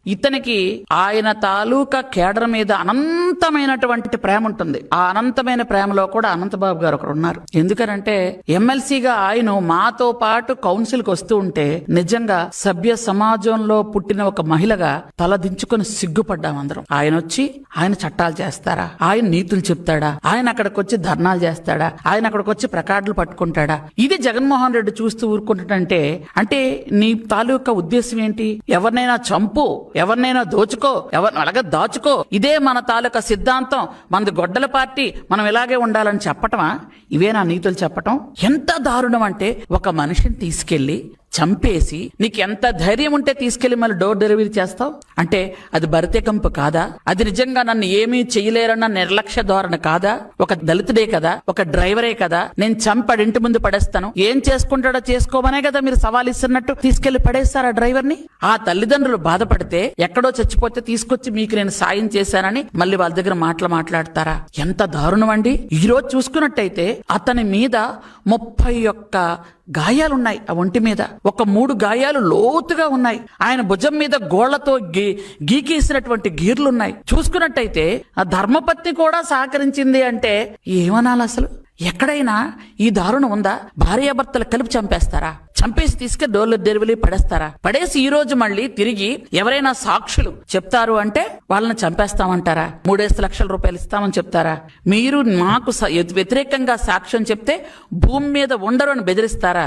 ఇతనికి ఆయన తాలూకా కేడర్ మీద అనంతమైనటువంటి ప్రేమ ఉంటుంది. ఆ అనంతమైన ప్రేమలో కూడా అనంతబాబు గారు ఒకరు ఉన్నారు. ఎందుకనంటే ఎమ్మెల్సీగా ఆయన మాతో పాటు కౌన్సిల్ కి వస్తూ ఉంటే నిజంగా సభ్య సమాజంలో పుట్టిన ఒక మహిళగా తలదించుకొని సిగ్గుపడ్డాం అందరం. ఆయన వచ్చి ఆయన చట్టాలు చేస్తారా, ఆయన నీతులు చెప్తాడా, ఆయన అక్కడికి వచ్చి ధర్నాలు చేస్తాడా, ఆయన అక్కడికి వచ్చి ప్రకార్డులు పట్టుకుంటాడా? ఇది జగన్మోహన్ రెడ్డి చూస్తూ ఊరుకుంటాడంటే అంటే నీ తాలూకా ఉద్దేశం ఏంటి? ఎవరినైనా చంపు, ఎవరినైనా దోచుకో, ఎవరిని అలాగే దాచుకో, ఇదే మన తాలూకా సిద్ధాంతం, మనది గొడ్డల పార్టీ, మనం ఇలాగే ఉండాలని చెప్పటమా? ఇవేనా నీతులు చెప్పటం? ఎంత దారుణం అంటే ఒక మనిషిని తీసుకెళ్లి చంపేసి నీకు ఎంత ధైర్యం ఉంటే తీసుకెళ్లి మళ్ళీ డోర్ డెలివరీ చేస్తావు అంటే అది భరతకంపు కాదా? అది నిజంగా నన్ను ఏమీ చేయలేరన్న నిర్లక్ష్య ధోరణ కాదా? ఒక దళితుడే కదా, ఒక డ్రైవరే కదా, నేను చంపాడు ఇంటి ముందు పడేస్తాను, ఏం చేసుకుంటాడో చేసుకోమనే కదా మీరు సవాల్ ఇస్తున్నట్టు తీసుకెళ్లి పడేస్తారు ఆ డ్రైవర్ ని. ఆ తల్లిదండ్రులు బాధపడితే ఎక్కడో చచ్చిపోతే తీసుకొచ్చి మీకు నేను సాయం చేశానని మళ్ళీ వాళ్ళ దగ్గర మాట్లాడతారా? ఎంత దారుణం అండి. ఈ రోజు చూసుకున్నట్టయితే అతని మీద 31 గాయాలున్నాయి. ఆ ఒంటి మీద ఒక 3 గాయాలు లోతుగా ఉన్నాయి. ఆయన భుజం మీద గోళ్లతో గీకేసినటువంటి గీర్లున్నాయి. చూసుకున్నట్టయితే ఆ ధర్మపత్ని కూడా సహకరించింది అంటే ఏమనాలి అసలు? ఎక్కడైనా ఈ దారుణం ఉందా? భార్యాభర్తలు కలిపి చంపేస్తారా? చంపేసి తీసుకెళ్లి డోర్లు డెలివరీ పడేస్తారా? పడేసి ఈ రోజు మళ్ళీ తిరిగి ఎవరైనా సాక్షులు చెప్తారు అంటే వాళ్ళని చంపేస్తామంటారా? 3 లక్షల రూపాయలు ఇస్తామని చెప్తారా? మీరు మాకు వ్యతిరేకంగా సాక్ష్యం చెప్తే భూమి మీద ఉండరు అని బెదిరిస్తారా?